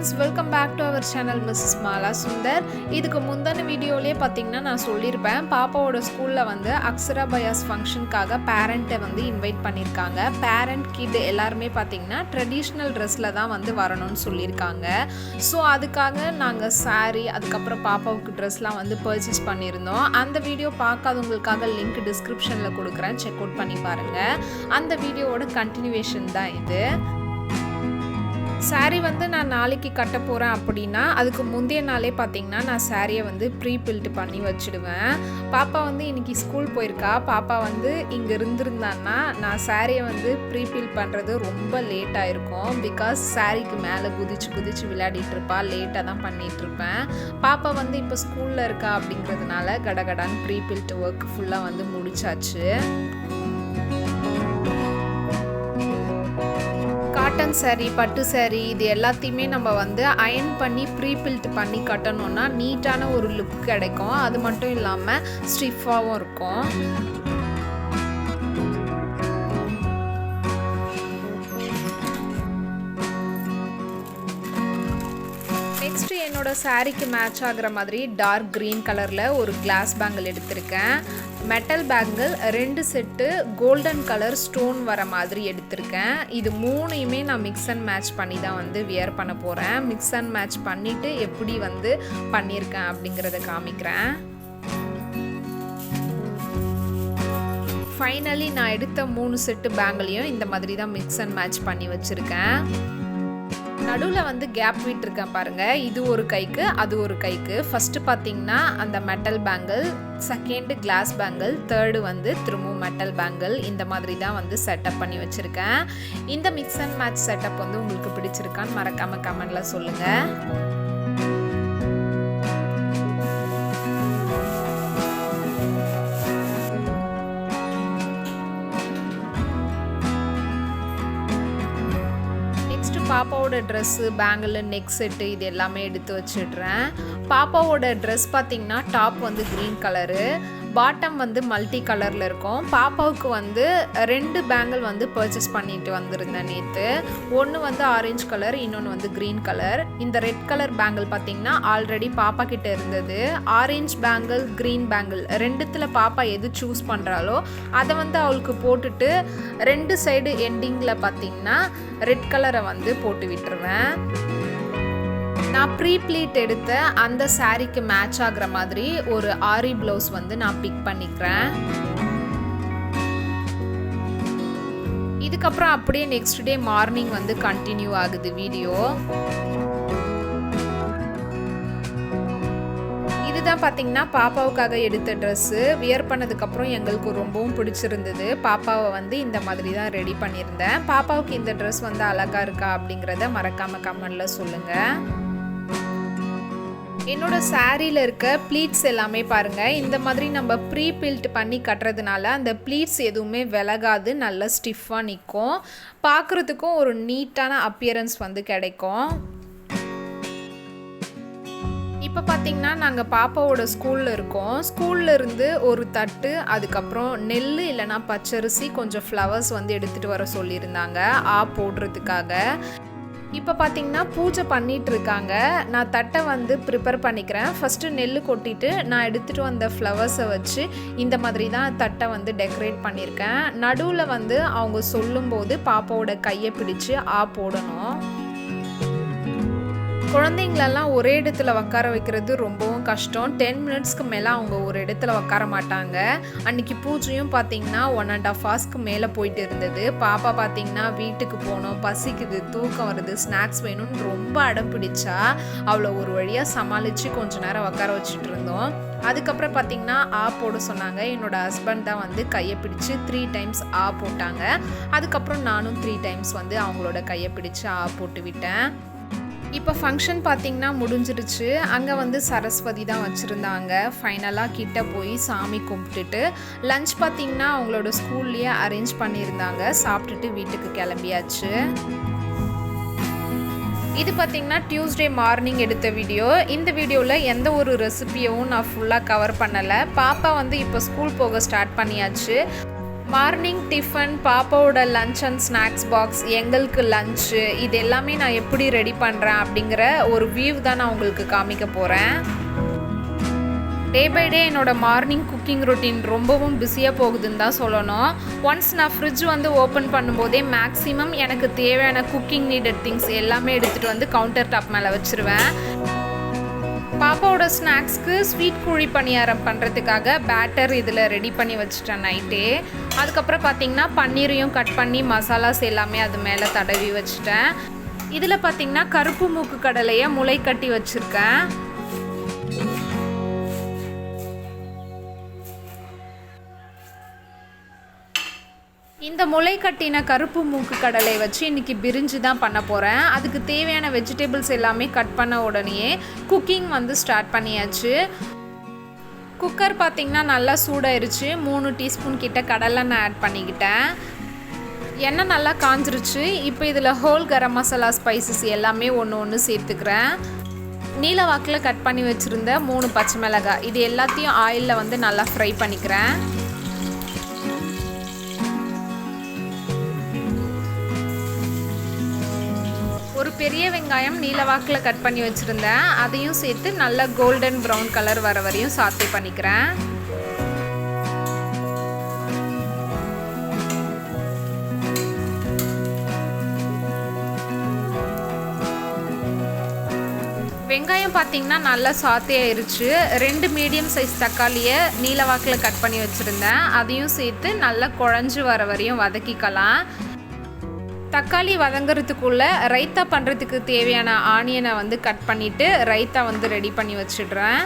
friends, welcome back to our channel MRS.MALASUNDAR. இதுக்கு முந்தான வீடியோலயே பாத்தீங்கன்னா நான் சொல்லிருப்பேன் பாப்பாவோட ஸ்கூல்ல வந்து Aksharabhiyas ஃபங்க்ஷனுக்காக பேரண்ட்டை வந்து இன்வைட் பண்ணிருக்காங்க. பேரண்ட் கிட் எல்லாரும் பாத்தீங்கன்னா ட்ரெடிஷனல் ட்ரெஸ்ல தான் வந்து வரணும்னு சொல்லிருக்காங்க. சோ அதுக்காக நாங்க saree அதுக்கு அப்புறம் பாப்பாவுக்கு ட்ரெஸ்லாம் வந்து பர்ச்சேஸ் பண்ணிருந்தோம். அந்த வீடியோ பார்க்காதவங்களுக்காக லிங்க் டிஸ்கிரிப்ஷன்ல கொடுக்கிறேன், செக் அவுட் பண்ணி பாருங்க. அந்த வீடியோவோட கண்டினியூவேஷன் தான் இது. சாரீ வந்து நான் நாளைக்கு கட்ட போகிறேன் அப்படின்னா அதுக்கு முந்தைய நாளே பார்த்தீங்கன்னா நான் சாரியை வந்து ப்ரீ பில்ட் பண்ணி வச்சுடுவேன். பாப்பா வந்து இன்றைக்கி ஸ்கூல் போயிருக்கா. பாப்பா வந்து இங்கே இருந்திருந்தான்னா நான் சாரியை வந்து ப்ரீ பில் பண்ணுறது ரொம்ப லேட்டாக இருக்கும். பிகாஸ் சாரிக்கு மேலே குதிச்சு விளையாடிட்டு இருப்பா, லேட்டாக தான் பண்ணிகிட்ருப்பேன். பாப்பா வந்து இப்போ ஸ்கூலில் இருக்கா அப்படிங்கிறதுனால கடகடான்னு ப்ரீ பில்ட் ஒர்க் ஃபுல்லாக வந்து முடிச்சாச்சு. காட்டன் சாரீ, பட்டு சாரீ இது எல்லாத்தையுமே நம்ம வந்து அயன் பண்ணி ப்ரீ பில்ட் பண்ணி கட்டணும்னா நீட்டான ஒரு லுக் கிடைக்கும். அது மட்டும் இல்லாமல் ஸ்டிஃபாகவும் இருக்கும். நெக்ஸ்ட் என்னோட சாரீக்கு மேட்ச் ஆகிற மாதிரி டார்க் க்ரீன் கலரில் ஒரு கிளாஸ் பேங்கிள் எடுத்திருக்கேன். Metal bangle 2 set golden colour stone வர மாதிரி எடுத்திருக்கேன். இது மூணையுமே நான் மிக்ஸ் அண்ட் மேட்ச் பண்ணி தான் வந்து வியர் பண்ண போகிறேன். மிக்ஸ் அண்ட் மேட்ச் பண்ணிவிட்டு எப்படி வந்து பண்ணியிருக்கேன் அப்படிங்கிறத காமிக்கிறேன். ஃபைனலி நான் எடுத்த 3 செட்டு பேங்கிளையும் இந்த மாதிரி தான் மிக்ஸ் அண்ட் மேட்ச் பண்ணி வச்சுருக்கேன். நடுவில் வந்து கேப் விட்டுருக்கேன் பாருங்கள். இது ஒரு கைக்கு அது ஒரு கைக்கு. ஃபஸ்ட்டு பார்த்தீங்கன்னா அந்த metal bangle, second class bangle, third வந்து திரும்பவும் மெட்டல் பேங்கிள். இந்த மாதிரி தான் வந்து செட்டப் பண்ணி வச்சுருக்கேன். இந்த மிக்ஸ் அண்ட் மேட்ச் செட்டப் வந்து உங்களுக்கு பிடிச்சிருக்கான்னு மறக்காமல் கமெண்டில் சொல்லுங்கள். பாப்பாவோட ட்ரெஸ்ஸு, பேங்கிள், நெக் செட்டு இது எல்லாமே எடுத்து வச்சிடுறேன். பாப்பாவோட ட்ரெஸ் பார்த்திங்கன்னா டாப் வந்து க்ரீன் கலரு, பாட்டம் வந்து மல்டி கலரில் இருக்கும். பாப்பாவுக்கு வந்து 2 பேங்கிள் வந்து பர்ச்சேஸ் பண்ணிட்டு வந்திருந்தேன் நேற்று. ஒன்று வந்து ஆரஞ்சு கலர், இன்னொன்று வந்து க்ரீன் கலர். இந்த ரெட் கலர் பேங்கிள் பார்த்திங்கன்னா ஆல்ரெடி பாப்பா கிட்ட இருந்தது. ஆரஞ்சு பேங்கிள், க்ரீன் பேங்கிள் ரெண்டுத்தில் பாப்பா எது சூஸ் பண்ணுறாலோ அதை வந்து அவளுக்கு போட்டுட்டு 2 சைடு எண்டிங்கில் பார்த்திங்கன்னா ரெட் கலரை வந்து போட்டு விட்டுருவேன். நான் ப்ரீ ப்ளீட் எடுத்த அந்த சாரீக்கு மேட்ச் ஆகிற மாதிரி ஒரு ஆரி ப்ளவுஸ் வந்து நான் பிக் பண்ணிக்கிறேன். இதுக்கப்புறம் அப்படியே நெக்ஸ்ட் டே மார்னிங் வந்து கண்டினியூ ஆகுது வீடியோ. இதுதான் பார்த்தீங்கன்னா பாப்பாவுக்காக எடுத்த ட்ரெஸ்ஸு. வியர் பண்ணதுக்கப்புறம் எங்களுக்கு ரொம்பவும் பிடிச்சிருந்தது. பாப்பாவை வந்து இந்த மாதிரி தான் ரெடி பண்ணியிருந்தேன். பாப்பாவுக்கு இந்த ட்ரெஸ் வந்து அழகாக இருக்கா அப்படிங்கிறத மறக்காமல் கமெண்டில் சொல்லுங்கள். என்னோட சாரியில் இருக்க ப்ளீட்ஸ் எல்லாமே பாருங்கள். இந்த மாதிரி நம்ம ப்ரீ பில்ட் பண்ணி கட்டுறதுனால அந்த ப்ளீட்ஸ் எதுவுமே விலகாது, நல்லா ஸ்டிஃபாக நிற்கும். பார்க்குறதுக்கும் ஒரு நீட்டான அப்பியரன்ஸ் வந்து கிடைக்கும். இப்போ பார்த்திங்கன்னா நாங்கள் பாப்பாவோட ஸ்கூலில் இருக்கோம். ஸ்கூலில் இருந்து ஒரு தட்டு, அதுக்கப்புறம் நெல் இல்லைனா பச்சரிசி, கொஞ்சம் ஃப்ளவர்ஸ் வந்து எடுத்துகிட்டு வர சொல்லியிருந்தாங்க போடுறதுக்காக. இப்போ பார்த்திங்கன்னா பூஜை பண்ணிகிட்டு இருக்காங்க. நான் தட்டை வந்து ப்ரிப்பேர் பண்ணிக்கிறேன். ஃபஸ்ட்டு நெல் கொட்டிட்டு நான் எடுத்துகிட்டு வந்த ஃப்ளவர்ஸை வச்சு இந்த மாதிரி தான் தட்டை வந்து டெக்கரேட் பண்ணியிருக்கேன். நடுவில் வந்து அவங்க சொல்லும்போது பாப்பாவோட கையை பிடிச்சி போடணும். குழந்தைங்களெல்லாம் ஒரே இடத்துல உட்கார வைக்கிறது ரொம்பவும் கஷ்டம். 10 மினிட்ஸ்க்கு மேலே அவங்க ஒரு இடத்துல உட்கார மாட்டாங்க. அன்றைக்கி பூஜையும் பார்த்திங்கன்னா 1.5 ஹவர்ஸ்க்கு மேலே போயிட்டு இருந்தது. பாப்பா பார்த்திங்கன்னா வீட்டுக்கு போகணும், பசிக்குது, தூக்கம் வருது, ஸ்நாக்ஸ் வேணும்னு ரொம்ப அடம் பிடிச்சா. அவளை ஒரு வழியாக சமாளித்து கொஞ்ச நேரம் உட்கார வச்சுட்டு இருந்தோம். அதுக்கப்புறம் பார்த்திங்கன்னா போட சொன்னாங்க. என்னோடய ஹஸ்பண்ட் தான் வந்து கையை பிடிச்சி 3 டைம்ஸ் போட்டாங்க. அதுக்கப்புறம் நானும் 3 டைம்ஸ் வந்து அவங்களோட கையை பிடிச்சி போட்டு விட்டேன். இப்போ ஃபங்க்ஷன் பார்த்திங்கன்னா முடிஞ்சிருச்சு. அங்கே வந்து சரஸ்வதி தான் வச்சுருந்தாங்க. ஃபைனலாக கிட்ட போய் சாமி கும்பிட்டுட்டு லஞ்ச் பார்த்திங்கன்னா அவங்களோட ஸ்கூல்லையே அரேஞ்ச் பண்ணியிருந்தாங்க. சாப்பிட்டுட்டு வீட்டுக்கு கிளம்பியாச்சு. இது பார்த்திங்கன்னா டியூஸ்டே மார்னிங் எடுத்த வீடியோ. இந்த வீடியோவில் எந்த ஒரு ரெசிபியும் நான் ஃபுல்லாக கவர் பண்ணலை. பாப்பா வந்து இப்போ ஸ்கூல் போக ஸ்டார்ட் பண்ணியாச்சு. மார்னிங் டிஃபன், பாப்பாவோட லஞ்ச் அண்ட் ஸ்நாக்ஸ் பாக்ஸ், எங்களுக்கு லஞ்சு, இது எல்லாமே நான் எப்படி ரெடி பண்ணுறேன் அப்படிங்கிற ஒரு வியூ தான் நான் உங்களுக்கு காமிக்க போகிறேன். டே பை டே என்னோடய மார்னிங் குக்கிங் ரொட்டீன் ரொம்பவும் பிஸியாக போகுதுன்னு தான் சொல்லணும். ஒன்ஸ் நான் ஃப்ரிட்ஜ் வந்து ஓப்பன் பண்ணும்போதே மேக்ஸிமம் எனக்கு தேவையான குக்கிங் நீடட் திங்ஸ் எல்லாமே எடுத்துகிட்டு வந்து கவுண்டர் டாப் மேலே வச்சுருவேன். பாப்பாவோட ஸ்நாக்ஸ்க்கு ஸ்வீட் குழி பணியாரம் பண்ணுறதுக்காக பேட்டர் இதில் ரெடி பண்ணி வச்சுட்டேன் நைட்டே. அதுக்கப்புறம் பார்த்திங்கன்னா பன்னீரையும் கட் பண்ணி மசாலாஸ் எல்லாமே அது மேலே தடவி வச்சுட்டேன். இதில் பார்த்திங்கன்னா கருப்பு மூக்கு கடலையை முளை கட்டி வச்சுருக்கேன். இந்த முளை கட்டின கருப்பு மூக்கு கடலை வச்சு இன்றைக்கி பிரிஞ்சு தான் பண்ண போகிறேன். அதுக்கு தேவையான வெஜிடபிள்ஸ் எல்லாமே கட் பண்ண உடனே குக்கிங் வந்து ஸ்டார்ட் பண்ணியாச்சு. குக்கர் பார்த்திங்கன்னா நல்லா சூடாயிருச்சு. 3 டீஸ்பூன் கிட்ட கடலெண்ணெய் ஆட் பண்ணிக்கிட்டேன். எண்ணெய் நல்லா காஞ்சிருச்சு. இப்போ இதில் ஹோல் கரம் மசாலா ஸ்பைசஸ் எல்லாமே ஒன்று சேர்த்துக்கிறேன். நீல வாக்கில் கட் பண்ணி வச்சுருந்த 3 பச்சை மிளகாய், இது எல்லாத்தையும் ஆயிலில் வந்து நல்லா ஃப்ரை பண்ணிக்கிறேன். ஒரு பெரிய வெங்காயம் நீலவாக்கில் கட் பண்ணி வச்சுருந்தேன். அதையும் சேர்த்து நல்லா கோல்டன் ப்ரௌன் கலர் வர வரையும் சாத்தே பண்ணிக்கிறேன். வெங்காயம் பார்த்திங்கன்னா நல்லா சாத்தே ஆயிடுச்சு. 2 மீடியம் சைஸ் தக்காளியை நீலவாக்கில் கட் பண்ணி வச்சுருந்தேன். அதையும் சேர்த்து நல்லா குழஞ்சி வர வரையும் வதக்கிக்கலாம். தக்காளி வதங்கிறதுக்குள்ளே ரைத்தா பண்ணுறதுக்கு தேவையான ஆனியனை வந்து கட் பண்ணிவிட்டு ரைத்தா வந்து ரெடி பண்ணி வச்சிடுறேன்.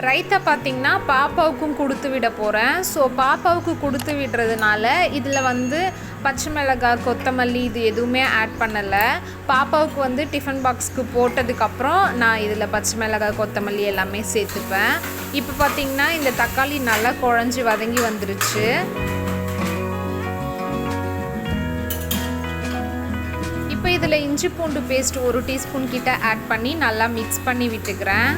ரைத்தா பார்த்திங்கன்னா பாப்பாவுக்கும் கொடுத்து விட போகிறேன். ஸோ பாப்பாவுக்கு கொடுத்து விடுறதுனால இதில் வந்து பச்சை மிளகாய், கொத்தமல்லி இது எதுவுமே ஆட் பண்ணலை. பாப்பாவுக்கு வந்து டிஃபன் பாக்ஸ்க்கு போட்டதுக்கப்புறம் நான் இதில் பச்சை மிளகாய், கொத்தமல்லி எல்லாமே சேர்த்துப்பேன். இப்போ பார்த்திங்கன்னா இந்த தக்காளி நல்லா குழஞ்சி வதங்கி வந்துருச்சு. இப்போ இதில் இஞ்சி பூண்டு பேஸ்ட் 1 டீஸ்பூன் கிட்ட ஆட் பண்ணி நல்லா மிக்ஸ் பண்ணி விட்டுக்கிறேன்.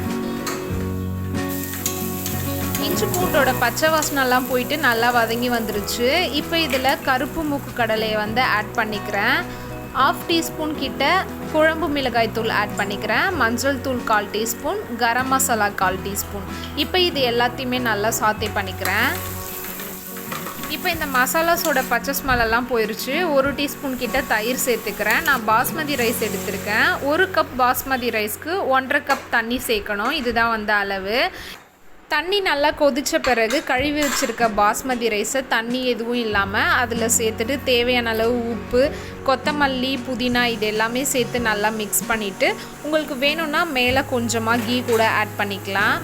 இஞ்சி பூண்டோட பச்சை வாசனெல்லாம் போயிட்டு நல்லா வதங்கி வந்துருச்சு. இப்போ இதில் கருப்பு மூக்கு கடலையை வந்து ஆட் பண்ணிக்கிறேன். 1/2 டீஸ்பூன் கிட்ட குழம்பு மிளகாய் தூள் ஆட் பண்ணிக்கிறேன். மஞ்சள் தூள் 1/4 டீஸ்பூன், கரம் மசாலா 1/4 டீஸ்பூன். இப்போ இது எல்லாத்தையுமே நல்லா சாத்தே பண்ணிக்கிறேன். இப்போ இந்த மசாலாஸோட பச்சை ஸ்மெல்லாம் போயிடுச்சு. 1 டீஸ்பூன் கிட்ட தயிர் சேர்த்துக்கிறேன். நான் பாஸ்மதி ரைஸ் எடுத்திருக்கேன். 1 கப் பாஸ்மதி ரைஸ்க்கு 1.5 கப் தண்ணி சேர்க்கணும். இதுதான் வந்து அளவு. தண்ணி நல்லா கொதித்த பிறகு கழுவி வச்சுருக்க பாஸ்மதி ரைஸை தண்ணி எதுவும் இல்லாமல் அதில் சேர்த்துட்டு தேவையான அளவு உப்பு, கொத்தமல்லி, புதினா இது எல்லாமே சேர்த்து நல்லா மிக்ஸ் பண்ணிவிட்டு உங்களுக்கு வேணும்னா மேலே கொஞ்சமாக கீ கூட ஆட் பண்ணிக்கலாம்.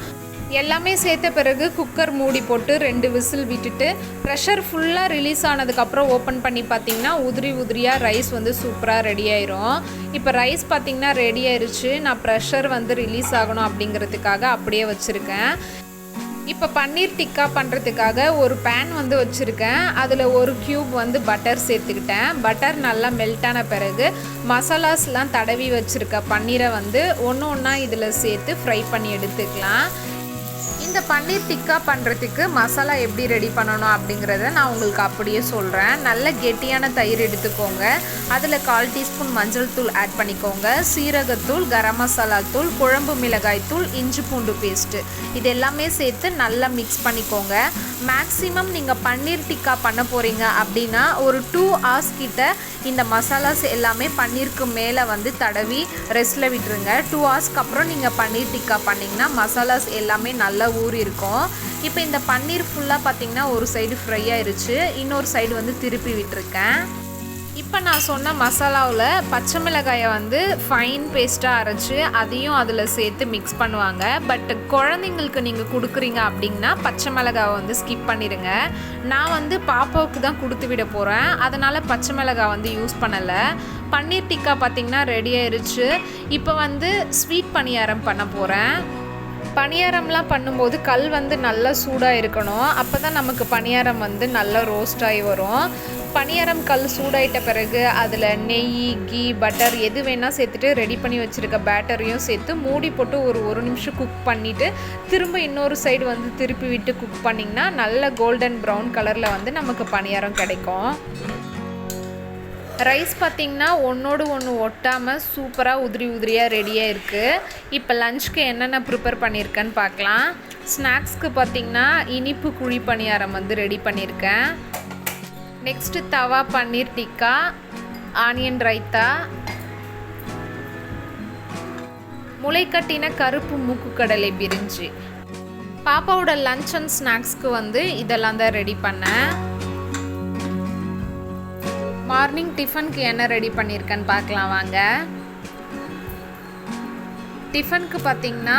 எல்லாமே சேர்த்த பிறகு குக்கர் மூடி போட்டு 2 விசில் விட்டுட்டு ப்ரெஷர் ஃபுல்லாக ரிலீஸ் ஆனதுக்கப்புறம் ஓப்பன் பண்ணி பார்த்திங்கன்னா உதிரியாக ரைஸ் வந்து சூப்பராக ரெடி ஆயிரும். இப்போ ரைஸ் பார்த்திங்கன்னா ரெடி ஆயிடுச்சு. நான் ப்ரெஷர் வந்து ரிலீஸ் ஆகணும் அப்படிங்கிறதுக்காக அப்படியே வச்சுருக்கேன். இப்போ பன்னீர் டிக்கா பண்ணுறதுக்காக ஒரு பேன் வந்து வச்சுருக்கேன். அதில் 1 க்யூப் வந்து பட்டர் சேர்த்துக்கிட்டேன். பட்டர் நல்லா மெல்ட்டான பிறகு மசாலாஸ்லாம் தடவி வச்சுருக்க பன்னீரை வந்து ஒன்றா இதில் சேர்த்து ஃப்ரை பண்ணி எடுத்துக்கலாம். இந்த பன்னீர் டிக்கா பண்ணுறதுக்கு மசாலா எப்படி ரெடி பண்ணணும் அப்படிங்கிறத நான் உங்களுக்கு அப்படியே சொல்கிறேன். நல்ல கெட்டியான தயிர் எடுத்துக்கோங்க. அதில் 1/4 டீஸ்பூன் மஞ்சள் தூள் ஆட் பண்ணிக்கோங்க. சீரகத்தூள், கரம் மசாலா தூள், குழம்பு மிளகாய் தூள், இஞ்சி பூண்டு பேஸ்ட்டு இது எல்லாமே சேர்த்து நல்லா மிக்ஸ் பண்ணிக்கோங்க. மேக்ஸிமம் நீங்கள் பன்னீர் டிக்கா பண்ண போகிறீங்க அப்படின்னா ஒரு 2 hours கிட்ட இந்த மசாலாஸ் எல்லாமே பன்னீருக்கு மேலே வந்து தடவி ரெஸ்ட்டில் விட்டுருங்க. 2 ஹவர்ஸ்க்கு அப்புறம் நீங்கள் பன்னீர் டிக்கா பண்ணிங்கன்னா மசாலாஸ் எல்லாமே நல்லா ஊறி இருக்கும். இப்போ இந்த பன்னீர் ஃபுல்லாக பார்த்திங்கன்னா ஒரு சைடு ஃப்ரை ஆயிடுச்சு. இன்னொரு சைடு வந்து திருப்பி விட்டுருக்கேன். இப்போ நான் சொன்ன மசாலாவில் பச்சை மிளகாயை வந்து ஃபைன் பேஸ்ட்டாக அரைச்சி அதையும் அதில் சேர்த்து மிக்ஸ் பண்ணுவாங்க. பட் குழந்தைங்களுக்கு நீங்கள் கொடுக்குறீங்க அப்படின்னா பச்சை மிளகாவை வந்து ஸ்கிப் பண்ணிடுங்க. நான் வந்து பாப்பாவுக்கு தான் கொடுத்து விட போகிறேன். அதனால் பச்சை மிளகாய் வந்து யூஸ் பண்ணலை. பன்னீர் டிக்கா பார்த்திங்கன்னா ரெடி ஆயிடுச்சு. இப்போ வந்து ஸ்வீட் பணியாரம் பண்ண போகிறேன். பணியாரம்லாம் பண்ணும்போது கல் வந்து நல்லா சூடாக இருக்கணும். அப்போ தான் நமக்கு பணியாரம் வந்து நல்லா ரோஸ்ட் ஆகி வரும். பணியாரம் கல் சூடாயிட்ட பிறகு அதில் நெய், கீ, பட்டர் எது வேணால் சேர்த்துட்டு ரெடி பண்ணி வச்சுருக்க பேட்டரையும் சேர்த்து மூடி போட்டு ஒரு நிமிஷம் குக் பண்ணிவிட்டு திரும்ப இன்னொரு சைடு வந்து திருப்பி விட்டு குக் பண்ணிங்கன்னா நல்ல கோல்டன் ப்ரௌன் கலரில் வந்து நமக்கு பணியாரம் கிடைக்கும். ரைஸ் பார்த்திங்கன்னா ஒன்றோடு ஒன்று ஒட்டாமல் சூப்பராக உதிரியாக ரெடியாக இருக்குது. இப்போ லஞ்சுக்கு என்னென்ன ப்ரிப்பேர் பண்ணியிருக்கேன்னு பார்க்கலாம். ஸ்நாக்ஸ்க்கு பார்த்திங்கன்னா இனிப்பு குழி பணியாரம் வந்து ரெடி பண்ணியிருக்கேன். நெக்ஸ்ட்டு தவா பன்னீர் டிக்கா, ஆனியன் ரைத்தா, முளைக்கட்டின கருப்பு மூக்குக்கடலை பிரிஞ்சி. பாப்பாவோட லஞ்ச் அண்ட் ஸ்நாக்ஸ்க்கு வந்து இதெல்லாம் தான் ரெடி பண்ணேன். மார்னிங் டிஃபனுக்கு என்ன ரெடி பண்ணியிருக்கேன்னு பார்க்கலாம் வாங்க. டிஃபனுக்கு பார்த்திங்கன்னா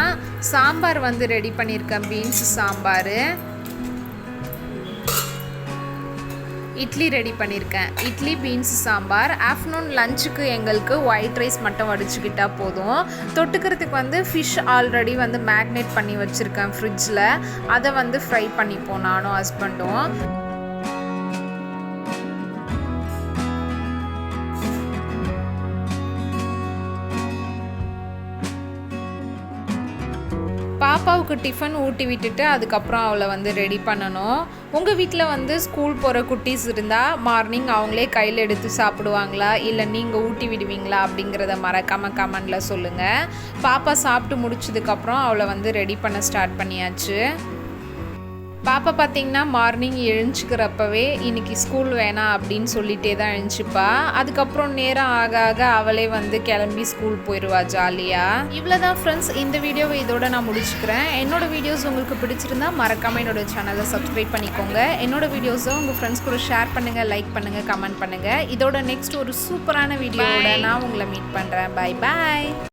சாம்பார் வந்து ரெடி பண்ணியிருக்கேன். பீன்ஸ் சாம்பார். இட்லி ரெடி பண்ணியிருக்கேன். இட்லி பீன்ஸ் சாம்பார். ஆஃப்டர்நூன் லஞ்சுக்கு எங்களுக்கு ஒயிட் ரைஸ் மட்டும் வடிச்சுக்கிட்டால் போதும். தொட்டுக்கிறதுக்கு வந்து ஃபிஷ் ஆல்ரெடி வந்து மேக்னேட் பண்ணி வச்சுருக்கேன் ஃப்ரிட்ஜில். அதை வந்து ஃப்ரை பண்ணிப்போம் நானும் ஹஸ்பண்டும். பாப்பாவுக்கு டிஃபன் ஊட்டி விட்டுட்டு அதுக்கப்புறம் அவளை வந்து ரெடி பண்ணணும். உங்கள் வீட்டில் வந்து ஸ்கூல் போகிற குட்டீஸ் இருந்தால் மார்னிங் அவங்களே கையில் எடுத்து சாப்பிடுவாங்களா இல்லை நீங்கள் ஊட்டி விடுவீங்களா அப்படிங்கிறத மறக்காமல் கமெண்டில் சொல்லுங்கள். பாப்பா சாப்பிட்டு முடிச்சதுக்கப்புறம் அவளை வந்து ரெடி பண்ண ஸ்டார்ட் பண்ணியாச்சு. பாப்பா பார்த்திங்கன்னா மார்னிங் எழுஞ்சிக்கிறப்பவே இன்றைக்கி ஸ்கூல் வேணாம் அப்படின்னு சொல்லிகிட்டே தான் எழுஞ்சிப்பா. அதுக்கப்புறம் நேரம் ஆக ஆக அவளே வந்து கிளம்பி ஸ்கூல் போயிடுவா ஜாலியாக. இவ்வளோ தான் ஃப்ரெண்ட்ஸ், இந்த வீடியோவை இதோட நான் முடிச்சுக்கிறேன். என்னோடய வீடியோஸ் உங்களுக்கு பிடிச்சிருந்தா மறக்காமல் என்னோடய சேனலை சப்ஸ்கிரைப் பண்ணிக்கோங்க. என்னோடய வீடியோஸை உங்கள் ஃப்ரெண்ட்ஸ் கூட ஷேர் பண்ணுங்கள், லைக் பண்ணுங்கள், கமெண்ட் பண்ணுங்கள். இதோட நெக்ஸ்ட் ஒரு சூப்பரான வீடியோவோட நான் உங்களை மீட் பண்ணுறேன். Bye bye.